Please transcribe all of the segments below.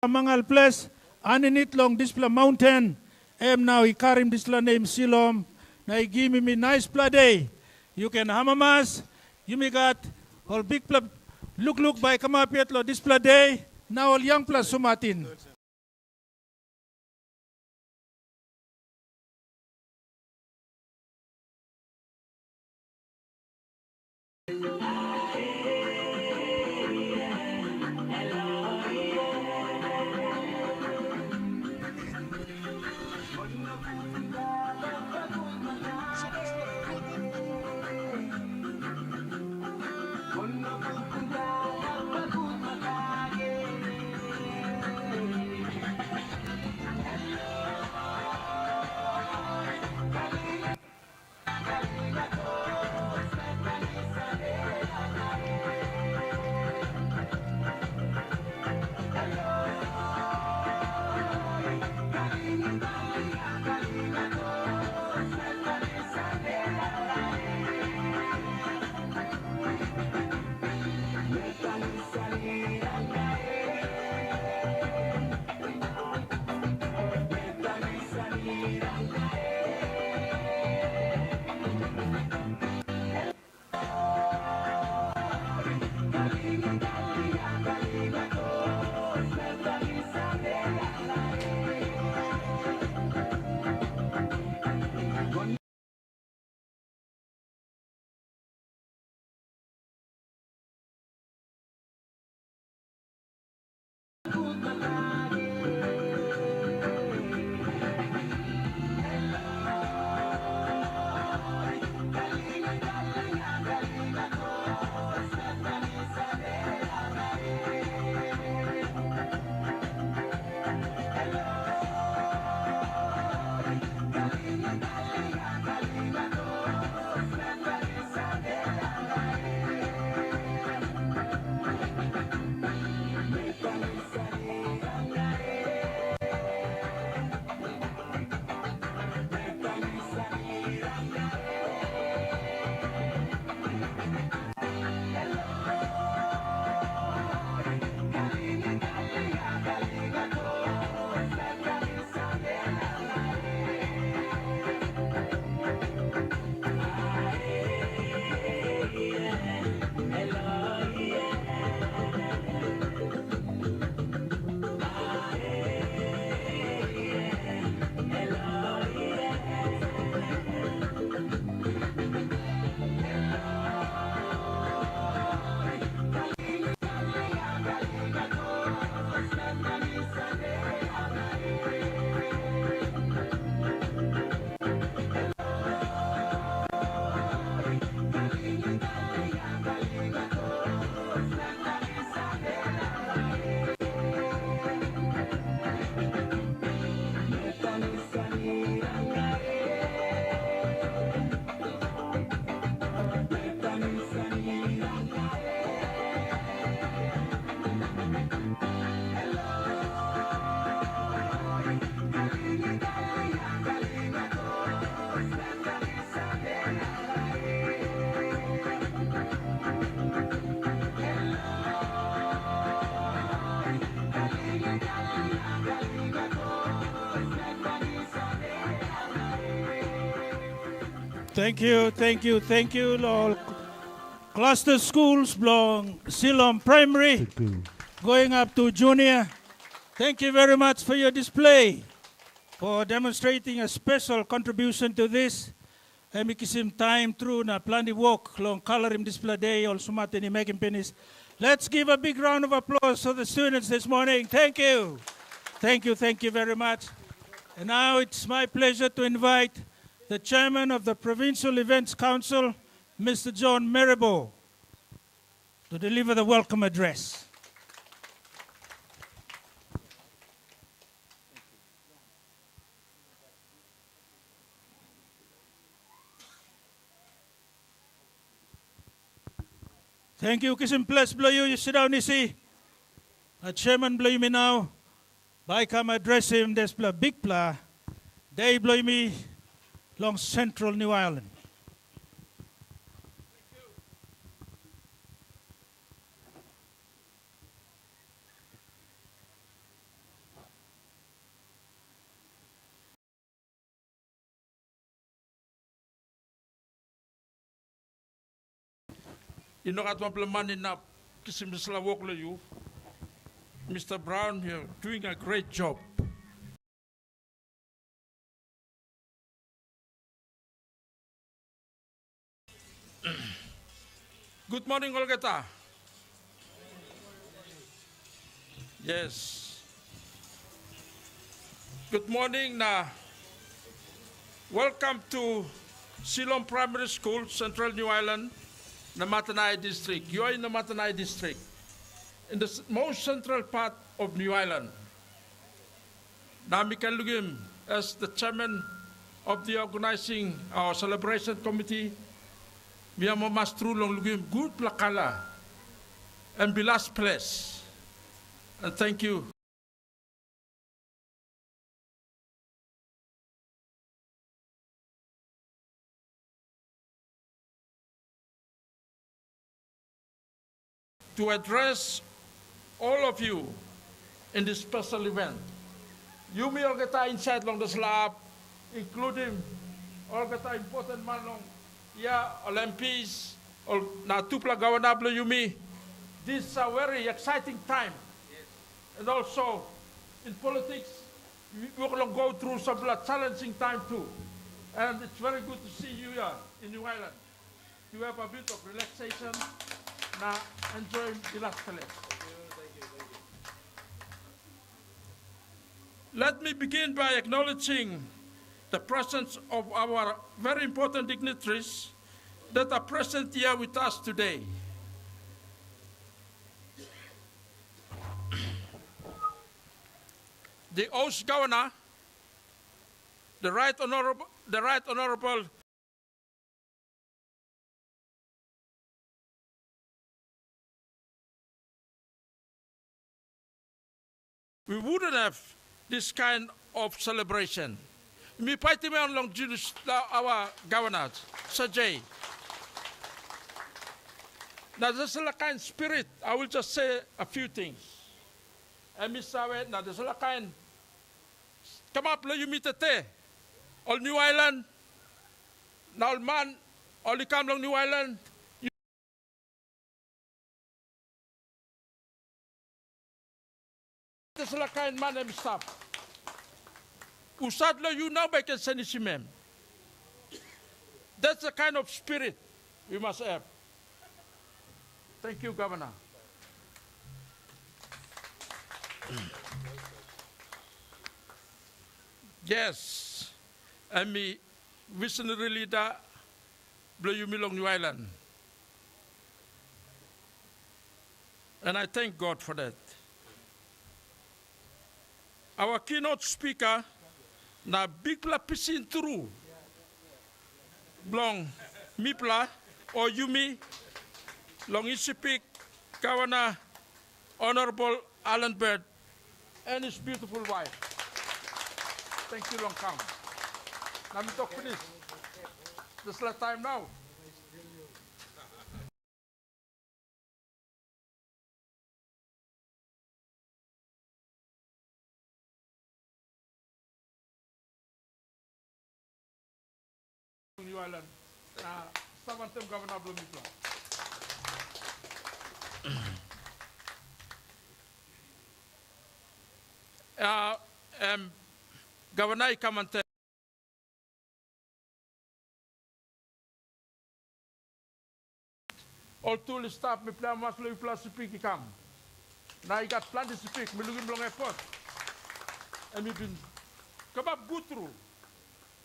Mangal Place, aninit long display mountain, now ikarim display name SILOM, na give me nice day. You can hamamas, you may got all big look by kamapiatlo display day, now all young plus sumatin. Thank you, all cluster schools belong SILOM Primary, going up to junior. Thank you very much for your display, for demonstrating a special contribution to this. Emikisim time through na plani walk long colorim display day all sumati ni making penis. Let's give a big round of applause for the students this morning. Thank you very much. And now it's my pleasure to invite the chairman of the Provincial Events Council, Mr. John Merribo, to deliver the welcome address. Thank you. Kisim plus blow you sit down, you see. Chairman blow me now. By come address him, there's big pla. They blow me long central New Ireland. inokat mapleman na kisimsla woklo you. Mr. Brown, you're doing a great job. Good morning, Olgeta. Yes. Good morning na. Welcome to SILOM Primary School, Central New Ireland, Namatanai District. You are in the Namatanai District, in the most central part of New Ireland. Nami Lugim, as the chairman of the organizing our celebration committee, Miyamo Mastrulong Lugim, good plakala, and be last place. And thank you. To address all of you in this special event. You may all get inside along the slab, including all get important man long, yeah, Olympics, or na tupla gawanablo yumi. This is a very exciting time. Yes. And also, in politics, we will go through some challenging time too. And it's very good to see you here in New Ireland. You have a bit of relaxation. Now, enjoy the last place. Thank you. Let me begin by acknowledging the presence of our very important dignitaries that are present here with us today. The Oath Governor, the Right Honorable we wouldn't have this kind of celebration. Me paiti me along our governor, Sajay. Now there's a kind spirit. I will just say a few things. And Miss Sawe, now there's a kind. Come up, let you meet the all New Ireland. Now man, all you come along New Ireland. There's a kind man and stuff. Usadlo you now by can send him. That's the kind of spirit we must have. Thank you, Governor. Yes, and me visionary leader, blow you along New Ireland. And I thank God for that. Our keynote speaker, na big pla pisin through, blong mipla or yumi, long isipik, Kawana, Honorable Alan Bird, and his beautiful wife. Thank you, long come. Now me talk finish. This last time now. New Ireland, Savantem Governor Blumipla. Governor Kamante. All tool staff me plan mas lo plus speak come. Now I got plan to speak, me looking long airport. And me been come up good through.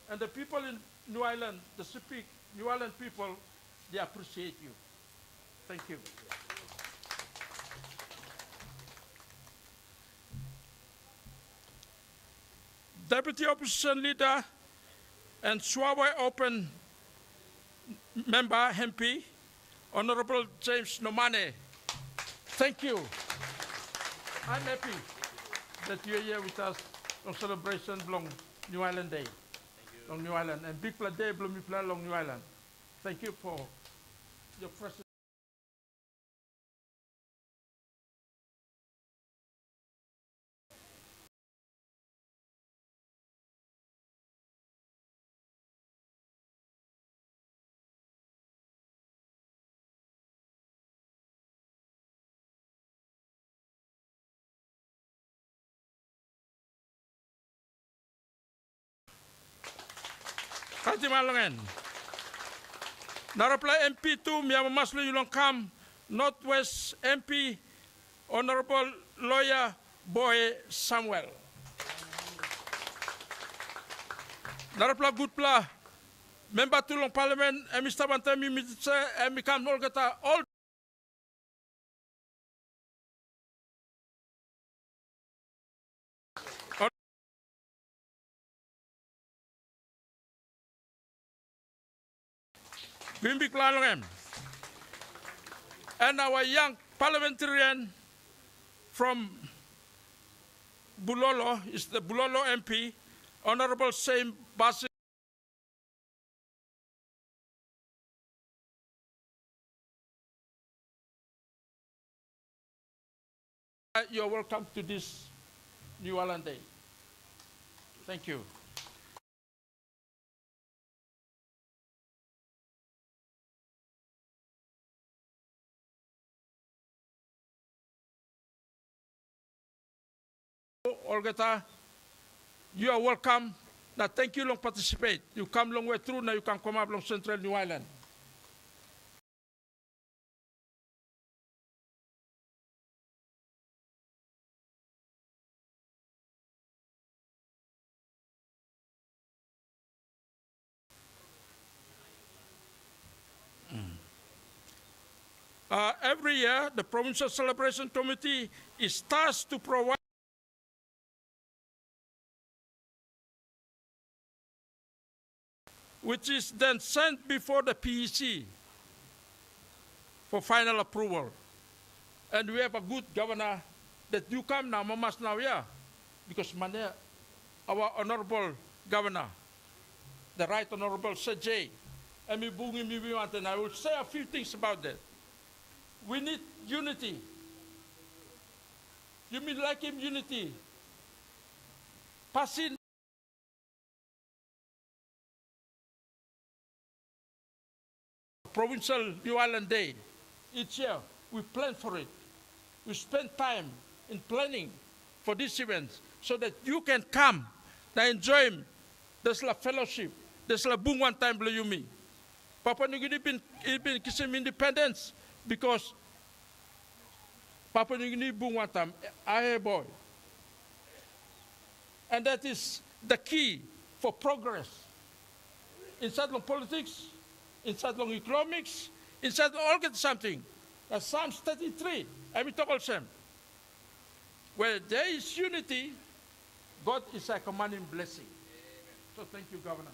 And the people in New Ireland, the speak New Ireland people, they appreciate you. Thank you. Deputy Opposition Leader and Swawai Open Member MP, Honorable James Nomane. Thank you. I'm happy that you're here with us on celebration long New Ireland Day. Long New Ireland and big day Blumipla long New Ireland. Thank you for your presence. Kati malongen. Narapla MP2 Miyama Maslo Yulong Kam, Northwest MP, Honorable Lawyer Boy Samuel. Narapla Gutpla, Member Tulong Parliament, Mr. Bantami Mitse, Mikam Olgata, all Bimbi Klalongem. And our young parliamentarian from Bulolo is the Bulolo MP, Honorable Saim Basit. You're welcome to this New Ireland Day. Thank you. Olgata, you are welcome. Now, thank you long participate. You come long way through, now you can come up long Central New Ireland. Every year, the Provincial Celebration Committee is tasked to provide which is then sent before the PEC for final approval. And we have a good governor that you come now, Mamas now, yeah, because our honorable governor, the Right Honorable Sajay, and I will say a few things about that. We need unity. You mean like him unity? Passing Provincial New Ireland Day. Each year, we plan for it. We spend time in planning for this event so that you can come and enjoy this fellowship. This bung one time blue me. Papua New Guinea been kissing independence because Papua New Guinea bung one time, I boy. And that is the key for progress inside of politics, inside of economics, inside of all get something. Psalms 33, I will talk also. Where there is unity, God is a commanding blessing. So thank you, Governor.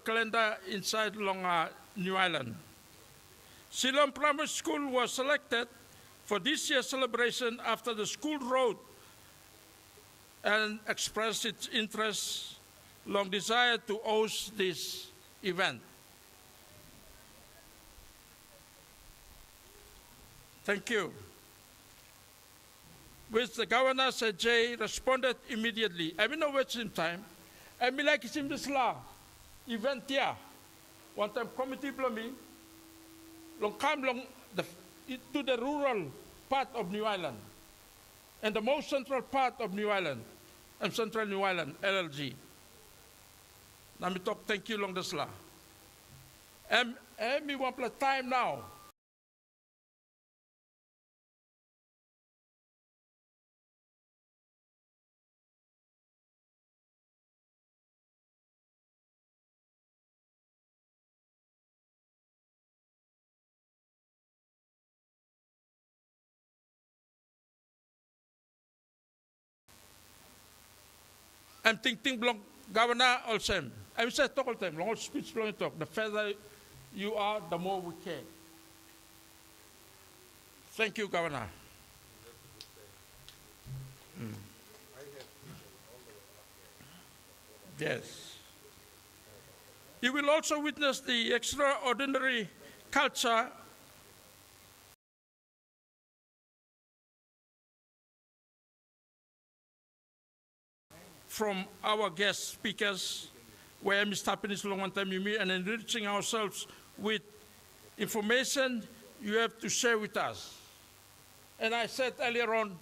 Calendar inside long New Ireland. SILOM Primary School was selected for this year's celebration after the school wrote and expressed its interest, long desire to host this event. Thank you. Which the governor said Jay responded immediately. I mean, no wasting time. I mean, like it's in this law. Event here. One time committee blow me. Long come long to the rural part of New Ireland. And the most central part of New Ireland. And Central New Ireland, LLG. Now me talk thank you long this law. And me want to time now. I'm thinking long governor also. I say talk all the time, long speech long talk. The further you are, the more we care. Thank you, Governor. Yes. You will also witness the extraordinary culture from our guest speakers, where Mr. Happiness long one time you meet, and enriching ourselves with information you have to share with us. And I said earlier on,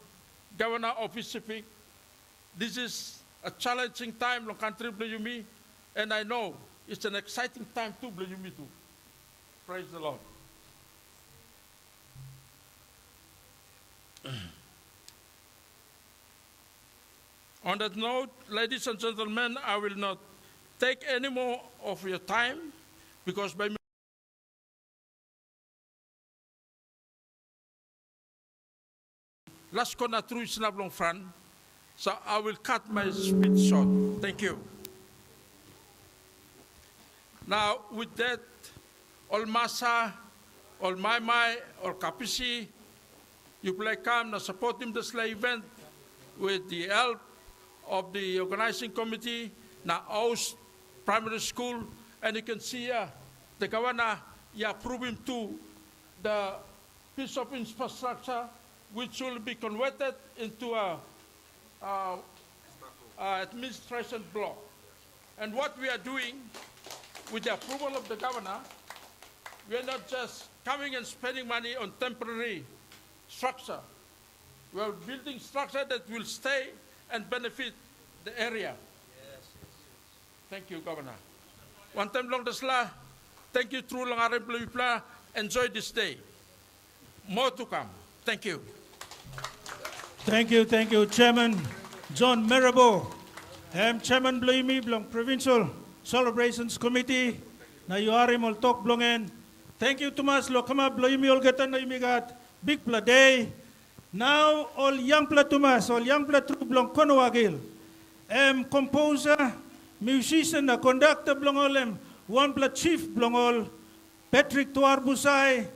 Governor of Pacific, this is a challenging time long country believe me, and I know it's an exciting time too, believe me too. Praise the Lord. On that note, ladies and gentlemen, I will not take any more of your time because by last corner through is not long front, so I will cut my speech short. Thank you. Now, with that, all Masa, all Maimai, all Kapisi, you play come na support him this event with the help of the organizing committee, na host primary school, and you can see the governor approving to the piece of infrastructure which will be converted into a administration block. And what we are doing with the approval of the governor, we are not just coming and spending money on temporary structure. We are building structure that will stay and benefit the area. Yes. Thank you, Governor. One time long dasla. Thank you through lang aring pla. Enjoy this day. More to come. Thank you. Thank you, Chairman John Marabo. I'm Chairman Bloimi Blong Provincial Celebrations Committee. Na yuari mol tok blongen. Thank you, Tomas Lokama Bloimi Olgatan na imigat. Big pla day. Now all young pla Tomas, all young pla true blong konowagil. Composer, musician, a conductor blongol, one pla chief blongol, Patrick Tuar Busay.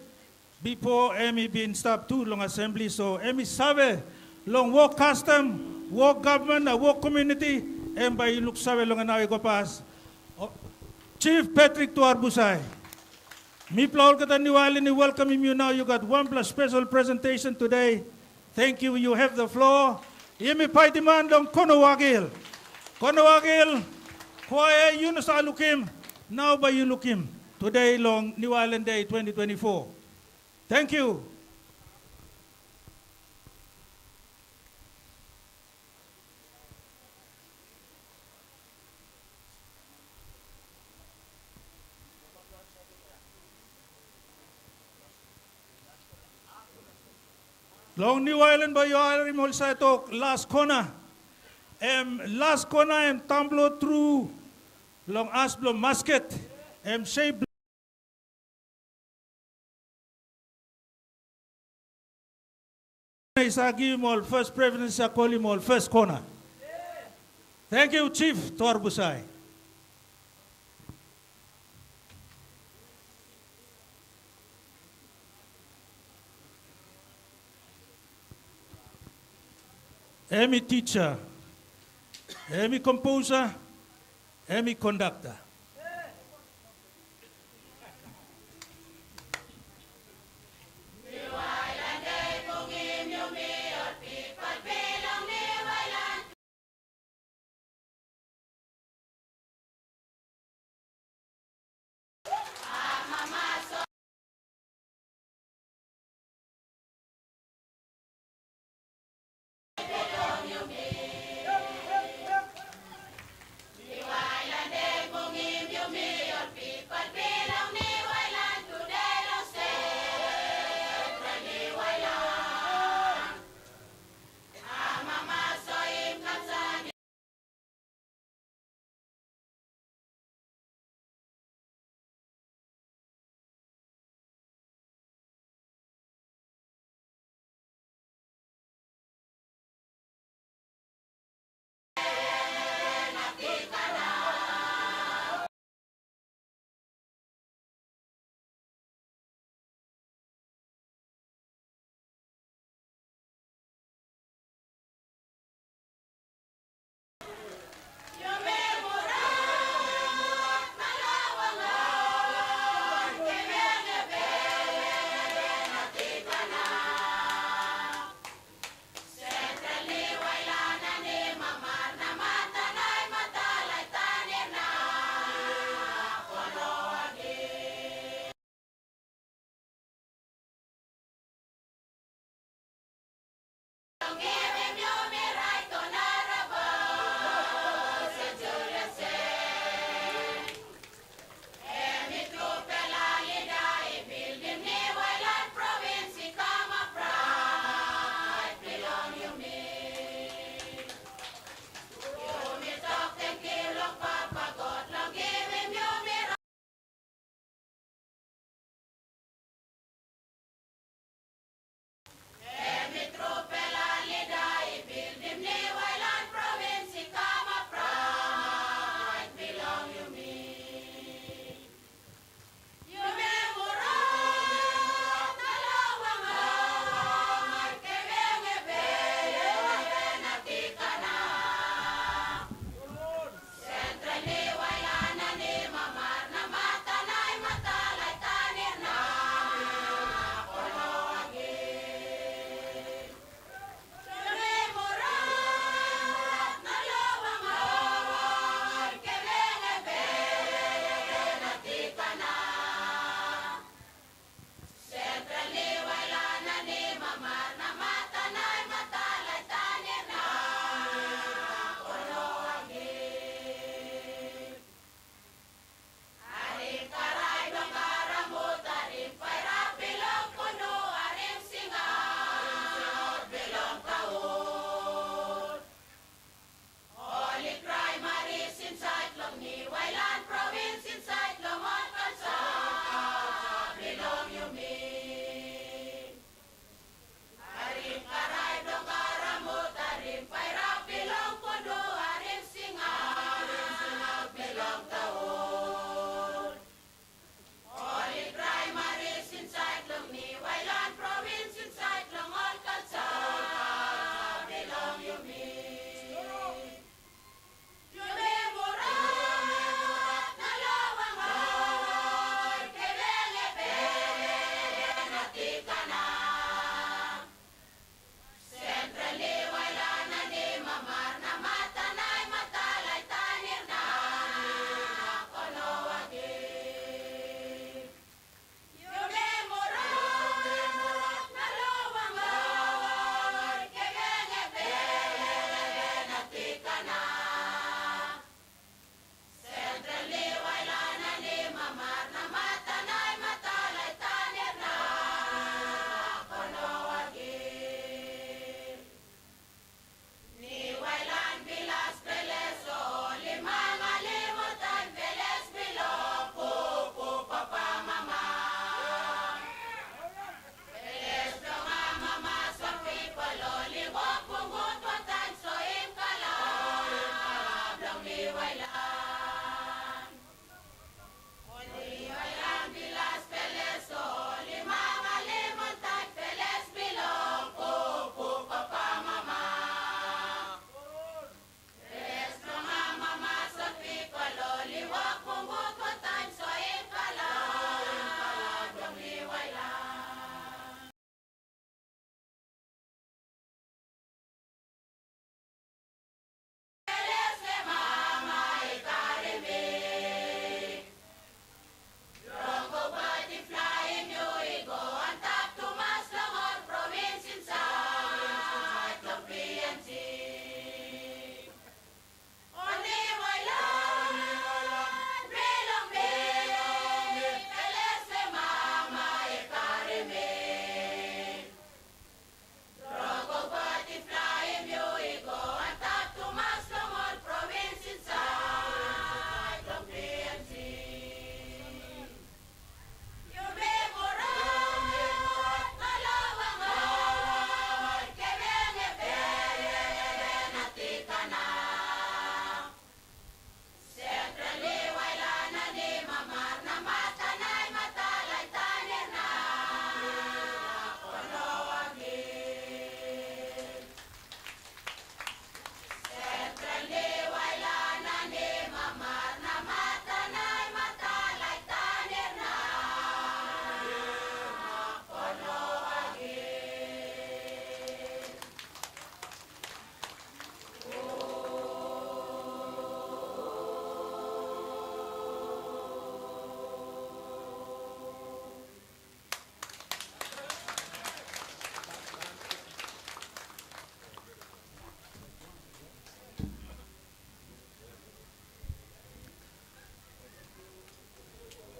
Before Emi been stopped too long assembly, so Emi sabe long walk custom, walk government, a walk community, and by look sabe long anawi ko pass. Chief Patrick Tuar Busay. Mi plaul kata niwali ni welcoming you now. You got one plus special presentation today. Thank you. You have the floor. Emi paitiman long konowagil. Konowagil, kwae Yunus alukim. Now by you lookim. Today long Niwalan Day 2024. Thank you. Long New Island by your Molsa talk last corner. Last corner and tumbler through long asblo musket. Shape I give him all first preference, I call him all first corner. Thank you, Chief Torbusai. Emi teacher, Emi composer, Emi conductor.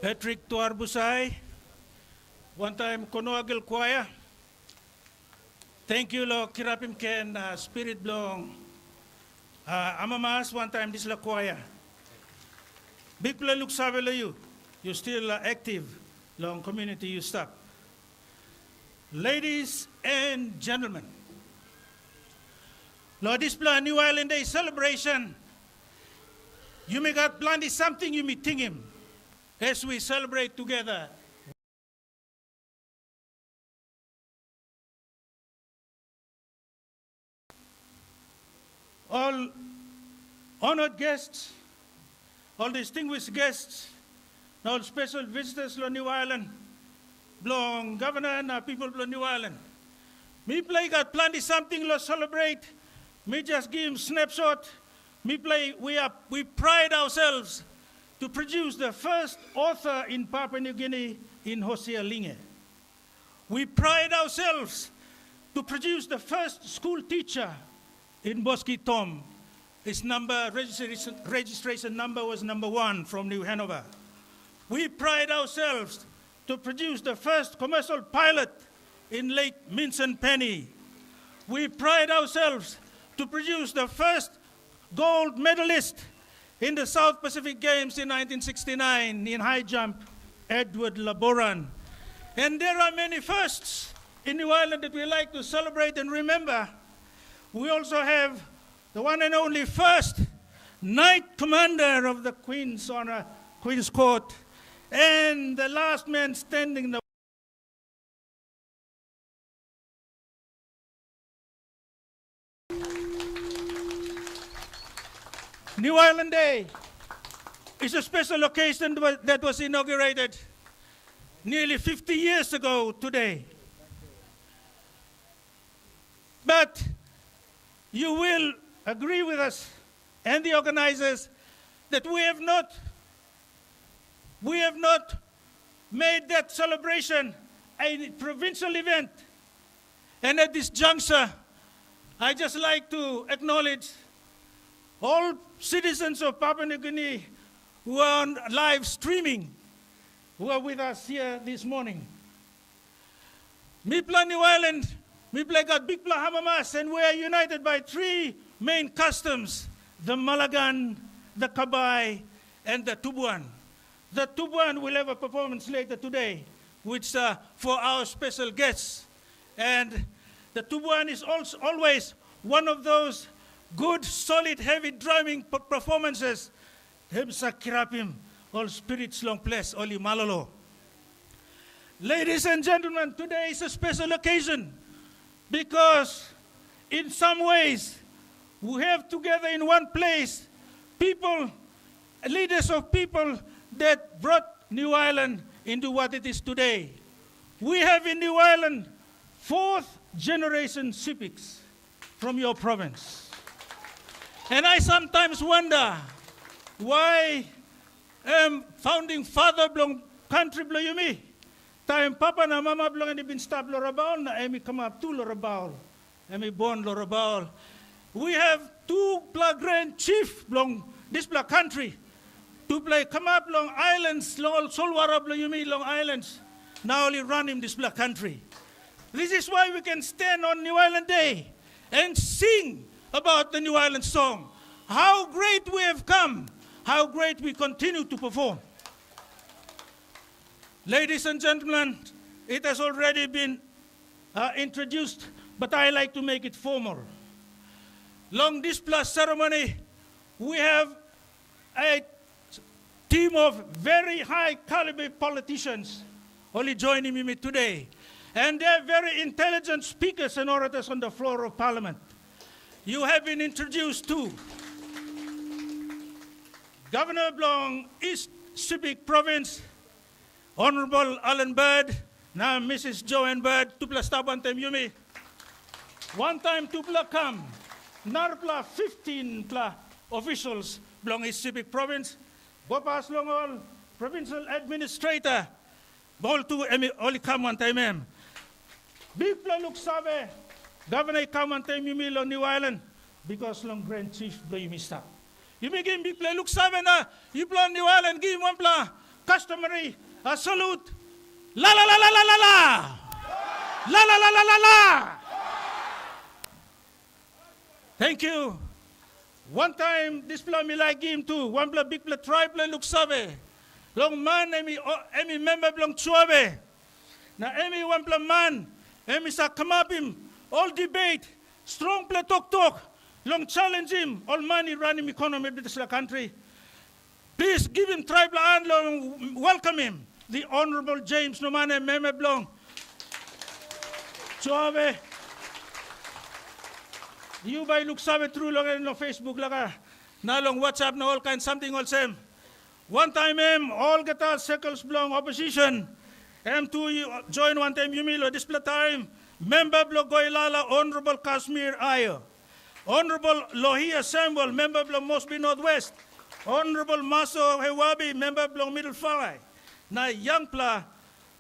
Patrick Tuarbusay, one time Konoagil Choir. Thank you, lo kirapim ken spirit blong amamas one time this la choir. Big play look sabe you. You still active long community you stop. Ladies and gentlemen, Lord, this plan New Island Day celebration. You may got planned is something you may think him as we celebrate together. All honored guests, all distinguished guests, all special visitors to New Island, belong governor and people of New Island. Me play got planned something to celebrate. Me just give him snapshot. Me play we pride ourselves to produce the first author in Papua New Guinea in Hosea Linge. We pride ourselves to produce the first school teacher in Boski Tom. His registration number was number 1 from New Hanover. We pride ourselves to produce the first commercial pilot in Lake Minson Penny. We pride ourselves to produce the first gold medalist in the South Pacific Games in 1969 in high jump, Edward Laboran. And there are many firsts in New Ireland that we like to celebrate and remember. We also have the one and only first Knight Commander of the Queen's Honor, Queen's Court, and the last man standing. New Island Day is a special occasion that was inaugurated nearly 50 years ago today. But you will agree with us and the organizers that we have not made that celebration a provincial event. And at this juncture, I just like to acknowledge all citizens of Papua New Guinea who are on live streaming, who are with us here this morning. Mipla New Island, Mipla got Bikpla Hamamas, and we are united by 3 main customs, the Malagan, the Kabay, and the Tubuan. The Tubuan will have a performance later today, which for our special guests. And the Tubuan is also always one of those good, solid, heavy drumming performances. Hemsa kirapim, all spirits long place, oli malolo. Ladies and gentlemen, today is a special occasion because in some ways we have together in one place people, leaders of people that brought New Ireland into what it is today. We have in New Ireland 4th generation Sipiks from your province. And I sometimes wonder why founding father belong country belong you me. Time papa na mama belong and been stop Lorabaul na emi come up to Lorabaul. Emi born Lorabaul. We have 2 grand chief belong this black country. 2 come up long islands, long Solwara belong you me long islands. Now only run in this black country. This is why we can stand on New Island Day and sing about the New Island song. How great we have come, how great we continue to perform. Ladies and gentlemen, it has already been introduced, but I like to make it formal. Long this plus ceremony, we have a team of very high caliber politicians only joining me today. And they're very intelligent speakers and orators on the floor of Parliament. You have been introduced to Governor Blong, East Subic Province, Honorable Alan Bird, now Mrs. Joanne Bird, Tupla Stabantem Yumi. One time Tupla come, Narpla 15 officials belong East Subic Province, Bopas Longol, Provincial Administrator, Bol to only come one time. Bipla look sabe, Governor come one time Yumi on New Island, because long Grand Chief blow you stop. You may give Bipla look sabe na, you plan New Island, give him one plan. customary salute. La la la la la la la. La la la la la la. Thank you. One time, this plan me like him too. One bla big bla tribe bla look sabe. Long man, emi member belong chuabe. Na emi one bla man, emi sa come up him. All debate, strong bla talk. Long challenge him. All money running economy of this country. Please give him tribe bla and long welcome him. The Honorable James Nomane member belong. Chuabe. You by look sabe through long no Facebook laga. Na long WhatsApp na all kind something all same. One time all get our circles belong opposition. M2 join one time Yumilo display time. Member block Goilala, Honorable Kashmir Ayo. Honorable Lohia Samuel, member block Mosby Northwest. Honorable Maso Hewabi, member block Middle Farai. Na Youngpla,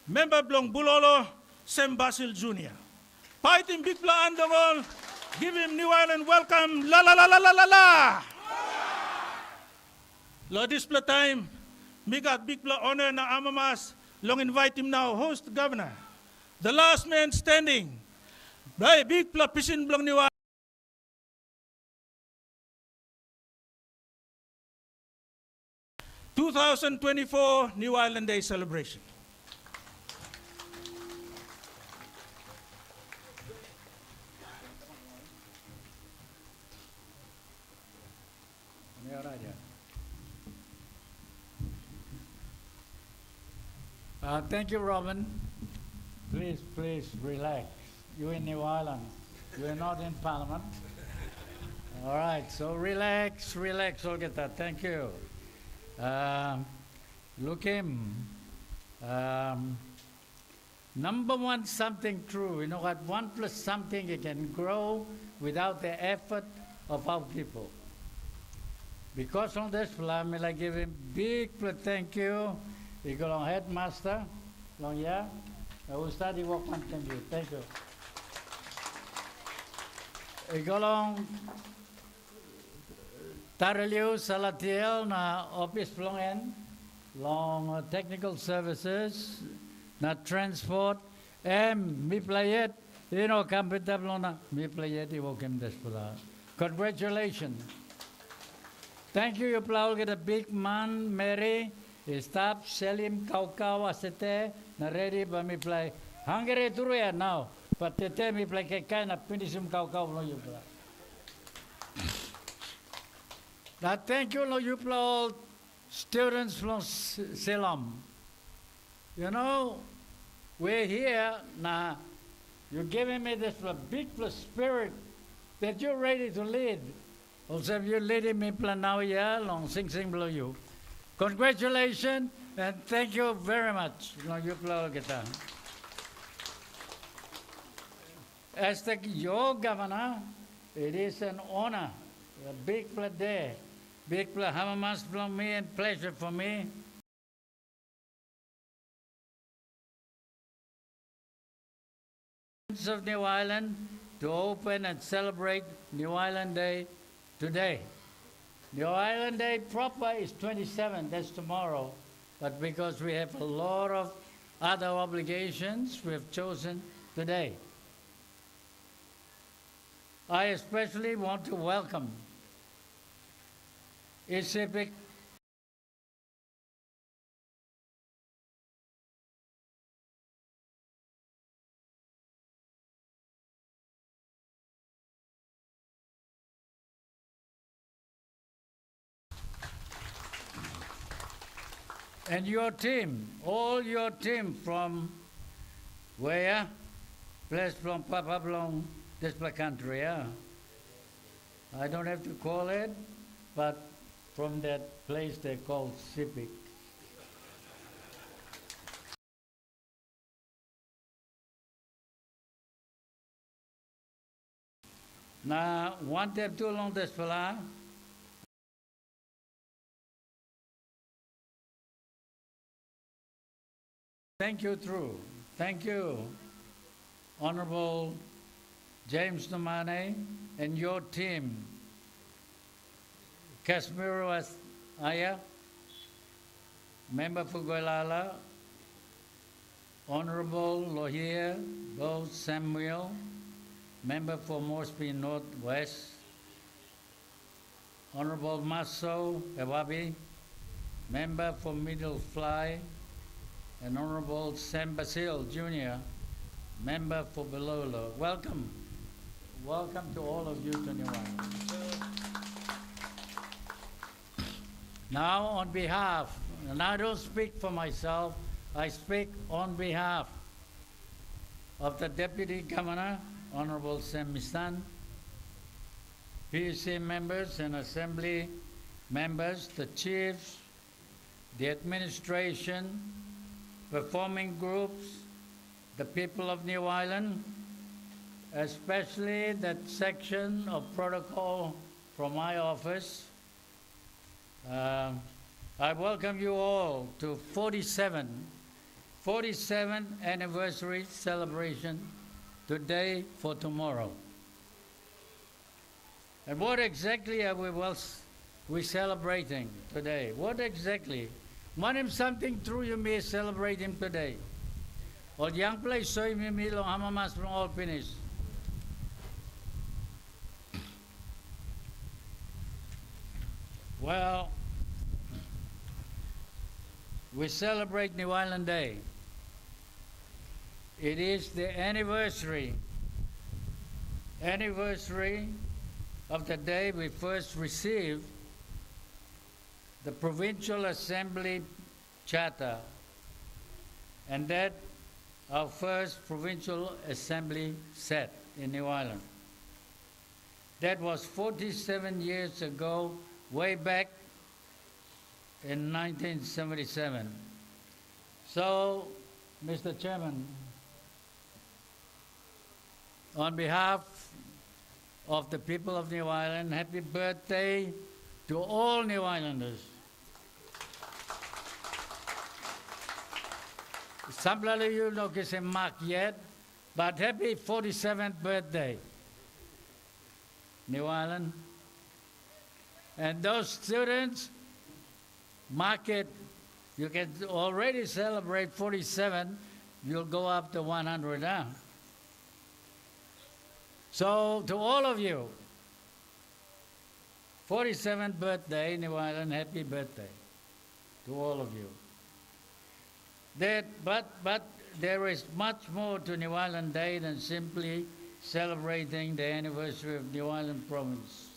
member block Bulolo, Sam Basil Jr. Fighting Big Pla Andongol. Give him New Island welcome. La la la la la la la. Lo display time. Me got big honor na amamas. Long invite him now, host governor. The last man standing. By big pisin blong New Island. 2024 New Island Day celebration. Thank you, Robin. Please relax. You're in New Ireland. You're not in Parliament. All right, so relax, Olgeta. Thank you. Look him. Number one, something true. You know what? One plus something, it can grow without the effort of our people. Because on this plan, I give him big thank you. You go on headmaster, long year. I will study work on thank you. Thank you. You go on Tarelio Salatiel na office long technical services, na transport, mi playet, you know, comfortable na mi playet, you walk him this Congratulations. Thank you, you plow get a big man, Mary. Stop Selim Kaukau asete na ready ba mi play. Hungary turu ya now. But tete mi play kay na pinisum Kaukau no you play. Now thank you no you play all students from SILOM. You know, we're here now. You're giving me this big spirit that you're ready to lead. Also, you're leading me plan now, yeah, long sing below you. Congratulations and thank you very much. You play guitar. As your governor, it is an honor, a big day, big hamamas from me and pleasure for me. Of New Island to open and celebrate New Island Day today. New Island Day proper is 27, that's tomorrow. But because we have a lot of other obligations, we have chosen today. I especially want to welcome Isipik and your team, all your team from where? Place from Papa Blong, this country, yeah? I don't have to call it, but from that place they call Sipik. Now, one step too long this fella. Thank you, True. Thank you, Honorable James Nomane and your team. Kashmir was Aya. Member for Gualala, Honorable Lohier Bo Samuel, Member for Moresby Northwest, Honorable Maso Ewabi, Member for Middle Fly, and Honorable Sam Basil Jr., Member for Belolo. Welcome. Welcome to all of you to New Ireland. Now on behalf, and I don't speak for myself, I speak on behalf of the Deputy Governor, Honorable Sam Mistan, PUC members and Assembly members, the chiefs, the administration, performing groups, the people of New Ireland, especially that section of protocol from my office. I welcome you all to 47th anniversary celebration today for tomorrow. And what exactly are we celebrating today? What exactly? What is something through you may celebrating today? Or young place so you may long hamamas from all finish. Well, we celebrate New Ireland Day. It is the anniversary of the day we first received the Provincial Assembly Charter, and that our first Provincial Assembly sat in New Ireland. That was 47 years ago, way back in 1977. So, Mr. Chairman, on behalf of the people of New Ireland, happy birthday to all New Islanders. Some of you know que se mark yet, but happy 47th birthday, New Ireland. And those students, mark it. You can already celebrate 47. You'll go up to 100 now. So to all of you, 47th birthday, New Ireland, happy birthday to all of you. But there is much more to New Ireland Day than simply celebrating the anniversary of New Ireland Province.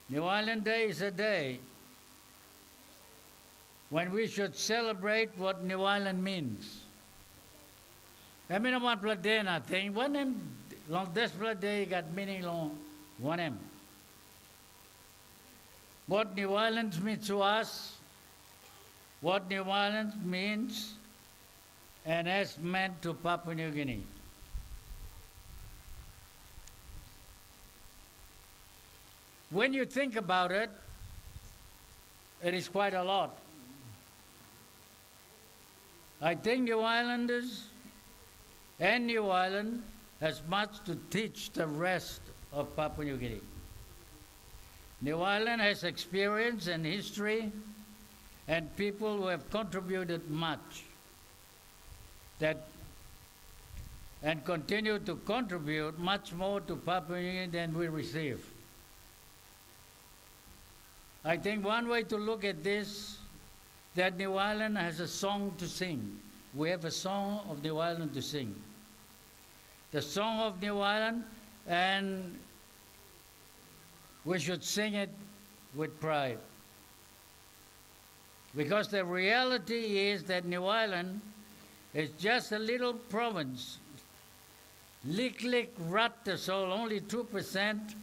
New Ireland Day is a day when we should celebrate what New Ireland means. I mean, one pladena thing, one name, long this day got meaning long, one name. What New Ireland means to us, what New Ireland means and has meant to Papua New Guinea. When you think about it, it is quite a lot. I think New Islanders and New Ireland has much to teach the rest of Papua New Guinea. New Ireland has experience and history and people who have contributed much and continue to contribute much more to Papua New Guinea than we receive. I think one way to look at this, that New Ireland has a song to sing. We have a song of New Ireland to sing. The song of New Ireland, and we should sing it with pride. Because the reality is that New Ireland is just a little province. Lik Rattasol, only 2%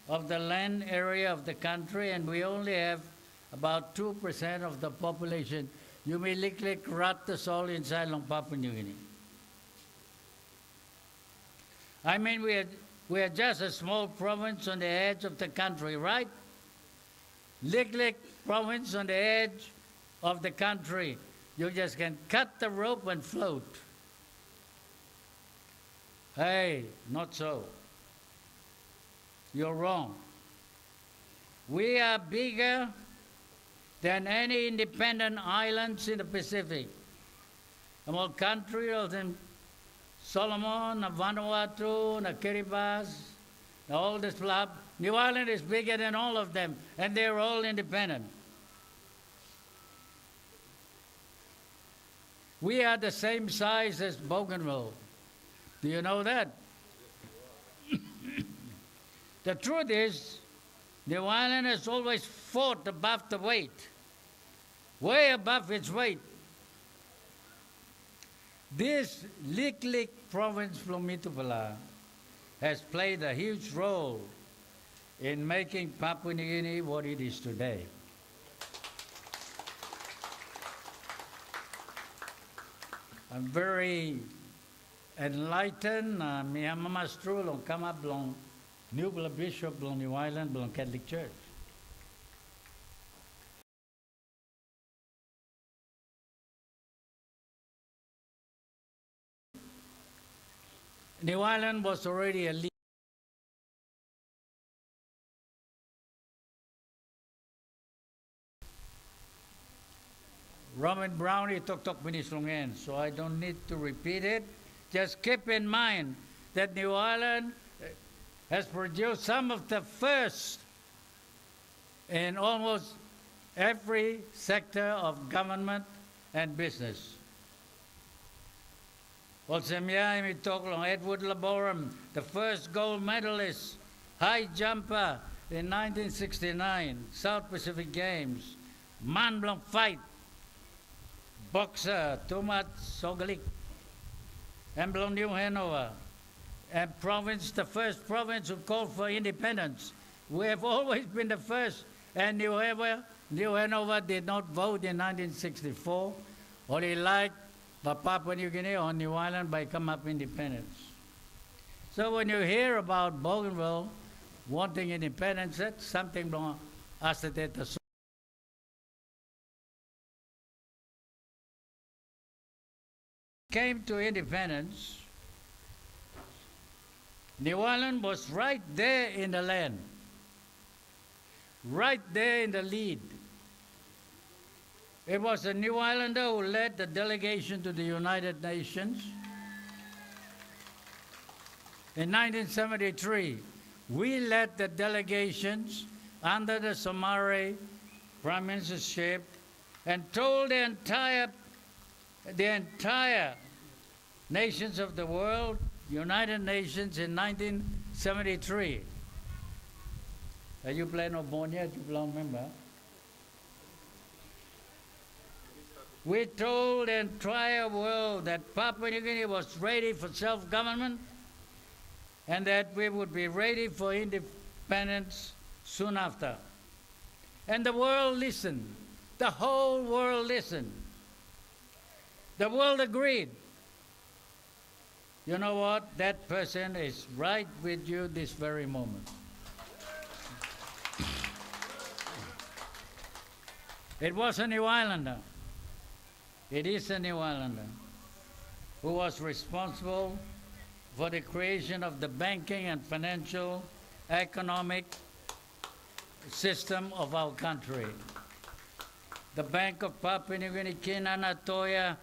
of the land area of the country, and we only have about 2% of the population. You may Lik Rattasol inside Long Papua New Guinea. I mean, we are just a small province on the edge of the country, right? Lik province on the edge of the country. You just can cut the rope and float. Hey, not so. You're wrong. We are bigger than any independent islands in the Pacific. Among countries in Solomon, Vanuatu, Kiribati, all this flap, New Ireland is bigger than all of them, and they're all independent. We are the same size as Bougainville. Do you know that? The truth is, New Ireland has always fought above the weight, way above its weight. This Lik province from Mitupala has played a huge role in making Papua New Guinea what it is today. I'm very enlightened. Mi amamastru long come up long new bishop long New Ireland long Catholic Church. New Ireland was already a leader. Roman Brownie tok minis longen, so I don't need to repeat it. Just keep in mind that New Ireland has produced some of the first in almost every sector of government and business. Olsemia mi tok long Edward Laborum, the first gold medalist, high jumper in 1969, South Pacific Games, man blong fight, boxer Tomat Sogalik, and blong New Hanover, and province, the first province who called for independence. We have always been the first, and New Hanover did not vote in 1964, only like Papua New Guinea or New Ireland by come up independence. So when you hear about Bougainville wanting independence, that's something wrong. Came to independence, New Ireland was right there in the land, right there in the lead. It was a New Islander who led the delegation to the United Nations. In 1973, we led the delegations under the Somare Prime Ministership and told the entire nations of the world, United Nations in 1973. Are you playing Obonia? You don't remember? We told the entire world that Papua New Guinea was ready for self-government and that we would be ready for independence soon after. And the world listened. The whole world listened. The world agreed. You know what? That person is right with you this very moment. It was a New Islander. It is a New Islander who was responsible for the creation of the banking and financial economic system of our country. The Bank of Papua New Guinea, Kinana Toya,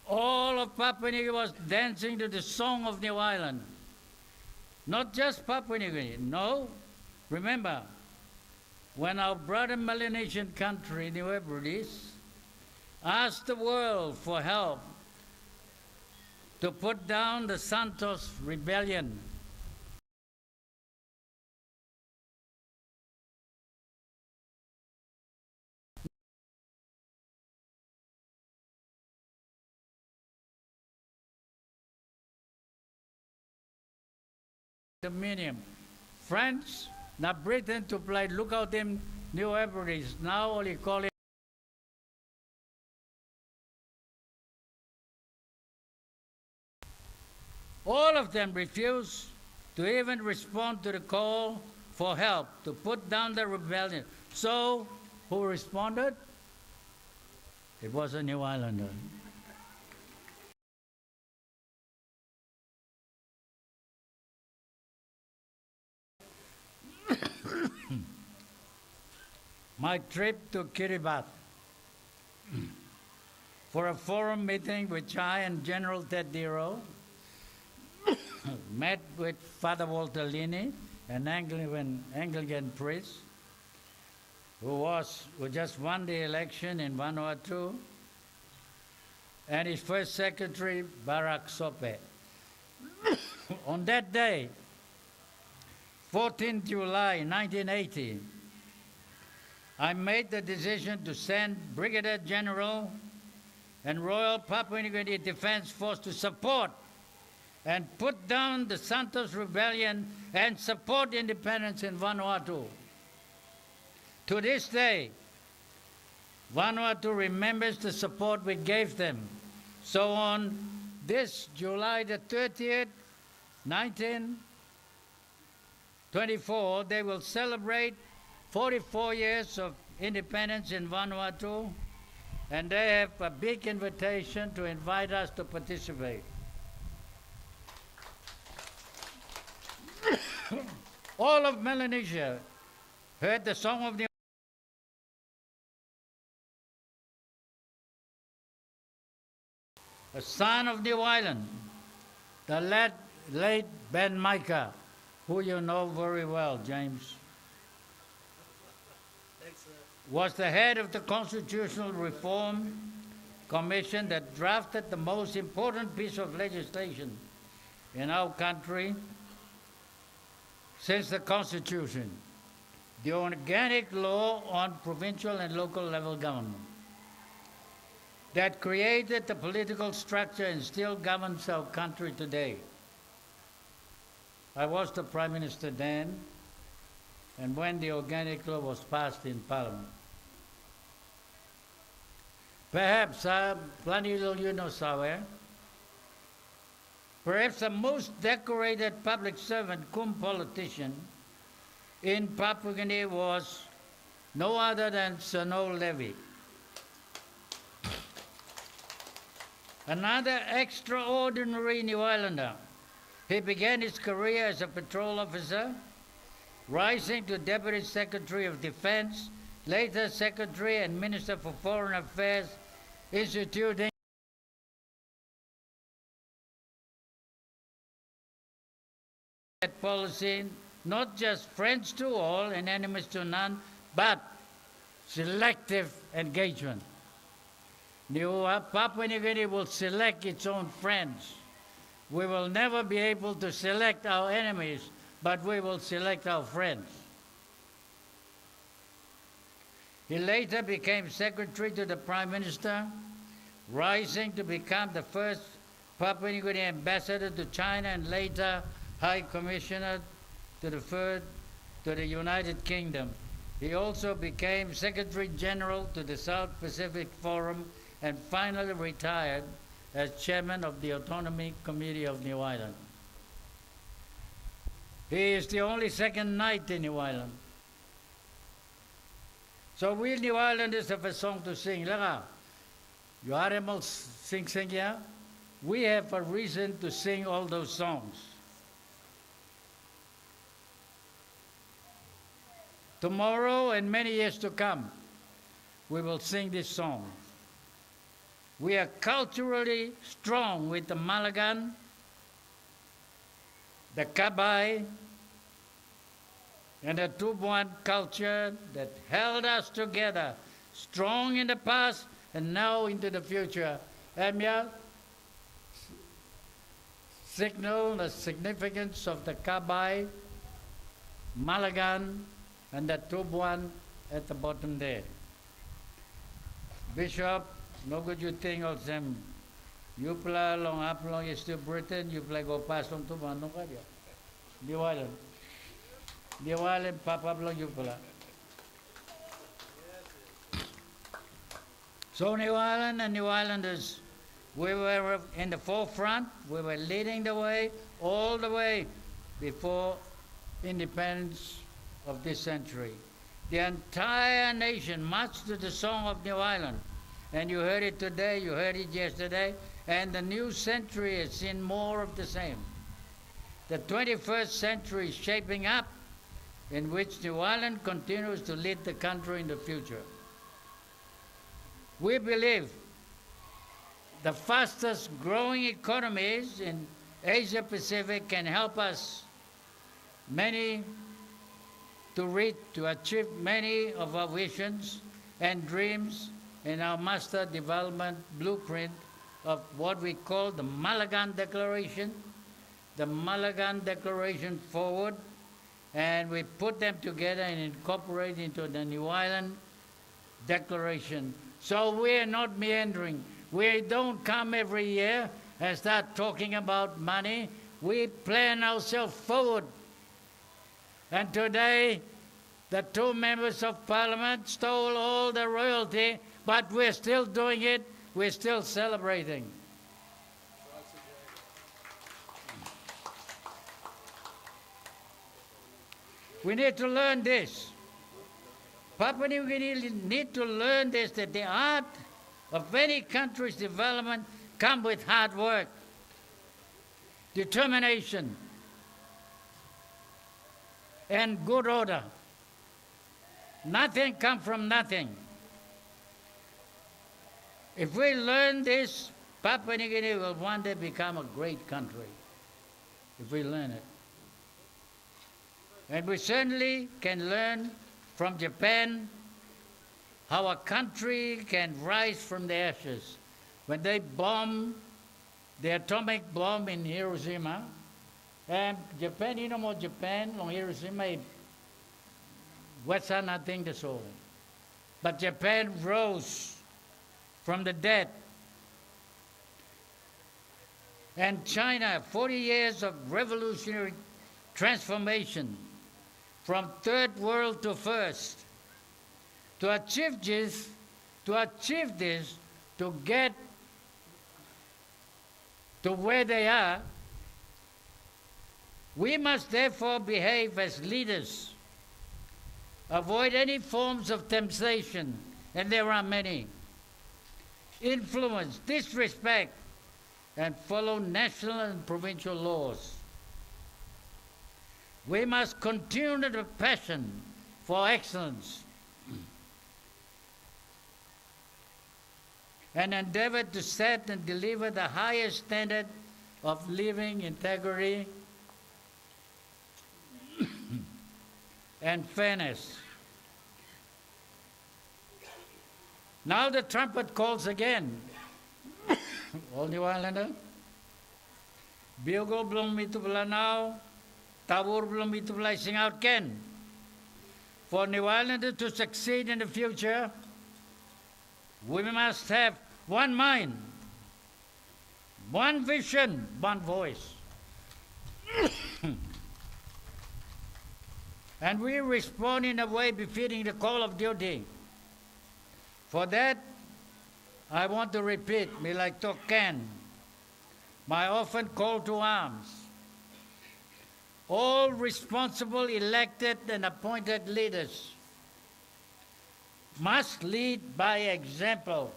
all of Papua New Guinea was dancing to the song of New Ireland. Not just Papua New Guinea, no. Remember, when our brother Melanesian country, New Hebrides, asked the world for help to put down the Santos rebellion. Dominion. France, now Britain to play lookout in New Hebrides, now only call it all of them refused to even respond to the call for help to put down the rebellion. So, who responded? It was a New Islander. my trip to Kiribati for a forum meeting which I and General Ted Dero met with Father Walter Linney, an Anglican priest who just won the election in Vanuatu, and his first secretary, Barak Sope. On that day, 14 July 1980, I made the decision to send Brigadier General and Royal Papua New Guinea Defense Force to support and put down the Santos Rebellion and support independence in Vanuatu. To this day, Vanuatu remembers the support we gave them. So on this July the 30th, 1924, they will celebrate 44 years of independence in Vanuatu, and they have a big invitation to invite us to participate. All of Melanesia heard the Song of the a son of New Ireland, the late Ben Micah, who you know very well, James, was the head of the Constitutional Reform Commission that drafted the most important piece of legislation in our country since the Constitution, the organic law on provincial and local level government that created the political structure and still governs our country today. I was the Prime Minister then, and when the organic law was passed in Parliament. Perhaps, perhaps the most decorated public servant cum politician in Papua New Guinea was no other than Sir Noel Levy. Another extraordinary New Islander. He began his career as a patrol officer, rising to Deputy Secretary of Defense, later Secretary and Minister for Foreign Affairs, instituting that policy, not just friends to all and enemies to none, but selective engagement. Papua New Guinea will select its own friends. We will never be able to select our enemies, but we will select our friends. He later became Secretary to the Prime Minister, rising to become the first Papua New Guinea ambassador to China and later High Commissioner to the United Kingdom. He also became Secretary General to the South Pacific Forum and finally retired as Chairman of the Autonomy Committee of New Ireland. He is the only second knight in New Ireland. So we New Islanders have a song to sing. You animals sing yeah? We have a reason to sing all those songs. Tomorrow and many years to come, we will sing this song. We are culturally strong with the Malagan, the Kabai, and the Tubuan culture that held us together, strong in the past and now into the future. Emya, signal the significance of the Kabai, Malagan, and the Tubuan at the bottom there. Bishop, no good you think of them. You play long up long is still Britain, you play go past on Tubuan, no kaya. New Island. New Island, Papa long you play. So New Ireland and New Islanders, we were in the forefront, we were leading the way all the way before independence of this century. The entire nation marched to the Song of New Ireland. And you heard it today, you heard it yesterday, and the new century has seen more of the same. The 21st century is shaping up in which New Ireland continues to lead the country in the future. We believe the fastest growing economies in Asia Pacific can help us to achieve many of our visions and dreams in our master development blueprint of what we call the Malagan Declaration, the Malagan Declaration Forward, and we put them together and incorporate into the New Ireland Declaration. So we are not meandering. We don't come every year and start talking about money. We plan ourselves forward. And today, the two members of Parliament stole all the royalty, but we're still doing it. We're still celebrating. We need to learn this. Papua New Guinea need to learn this, that the art of any country's development comes with hard work, determination, and good order. Nothing comes from nothing. If we learn this, Papua New Guinea will one day become a great country, if we learn it. And we certainly can learn from Japan how a country can rise from the ashes. When they bombed the atomic bomb in Hiroshima, and Japan, you know what Japan, on Hiroshima, what's nothing to show. But Japan rose from the dead. And China, 40 years of revolutionary transformation from third world to first. To achieve this, to get to where they are, we must therefore behave as leaders, avoid any forms of temptation, and there are many, influence, disrespect, and follow national and provincial laws. We must continue the passion for excellence and endeavor to set and deliver the highest standard of living integrity and fairness. Now the trumpet calls again. All New Islander. Bugle belum itu pula now. Tabur belum itu pula sing out Ken. For New Islander to succeed in the future, we must have one mind, one vision, one voice. And we respond in a way befitting the call of duty. For that, I want to repeat, me like Token, my often call to arms. All responsible elected and appointed leaders must lead by example.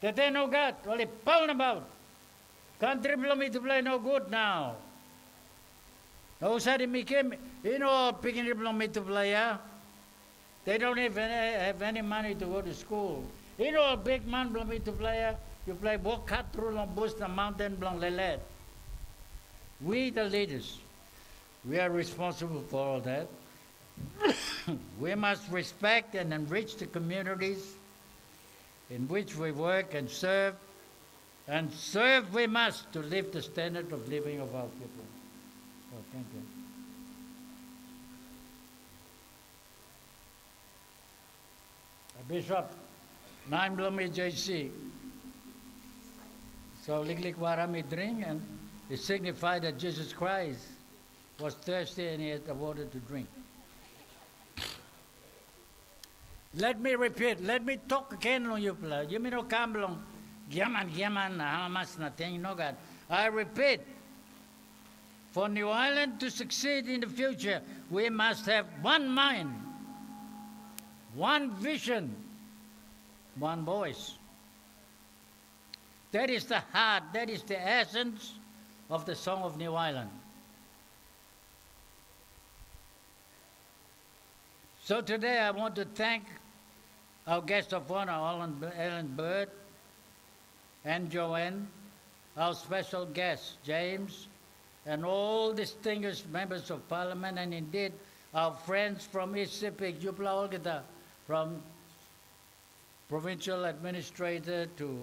That they know God, only pound about. Country belum itu play no good now. No usah demikian, you know, picking belum itu play ya. They don't even have any money to go to school. You know, a big man belum itu play ya. You play walk cut through long bush the mountain belum lelet. We the leaders, we are responsible for all that. We must respect and enrich the communities in which we work and serve we must to lift the standard of living of our people. Oh, thank you. Bishop, 9 belum JC. So liklik warami drink, and it signified that Jesus Christ was thirsty and he had water to drink. Let me repeat, let me talk again on you. You may not come along. Giaman, how much nothing, no God. I repeat, for New Ireland to succeed in the future, we must have one mind, one vision, one voice. That is the heart, that is the essence of the Song of New Ireland. So today I want to thank our guest of honor, Ellen Bird and Joanne, our special guest, James, and all distinguished members of Parliament, and indeed our friends from East Sepik, Jupla Olgita, from provincial administrator to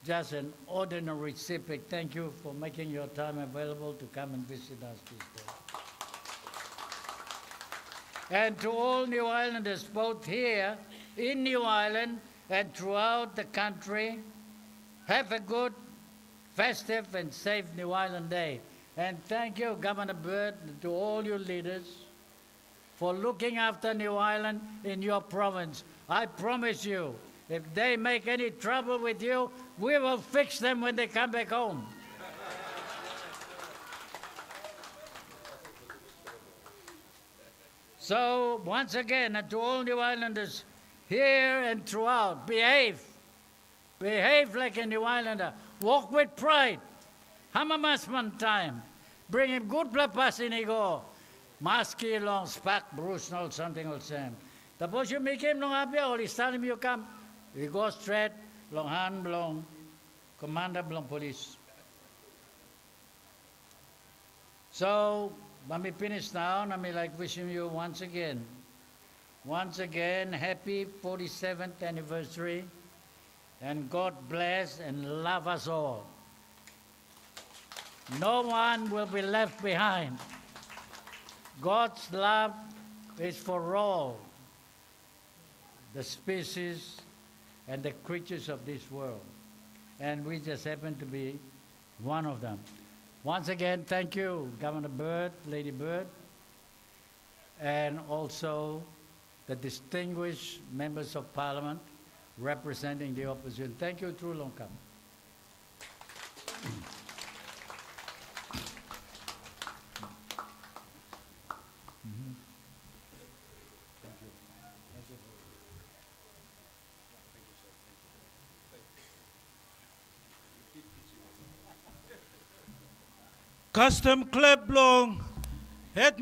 just an ordinary Sepik. Thank you for making your time available to come and visit us this day. And to all New Islanders, both here in New Ireland and throughout the country, have a good, festive and safe New Ireland Day. And thank you, Governor Bird, and to all your leaders for looking after New Ireland in your province. I promise you, if they make any trouble with you, we will fix them when they come back home. So, once again, and to all New Islanders here and throughout, behave. Behave like a New Islander. Walk with pride. Hamamasman time. Bring him good plapas inigo. Maski long spak, Bruce, no something or same. Tapos you make him long abia, or tell him you come. You go straight, long hand, long commander, long police. So, let me finish now, and I like wishing you once again, happy 47th anniversary, and God bless and love us all. No one will be left behind. God's love is for all the species and the creatures of this world, and we just happen to be one of them. Once again, thank you, Governor Bird, Lady Bird, and also the distinguished members of Parliament representing the opposition. Thank you, True Longkam. Custom Club Long, Head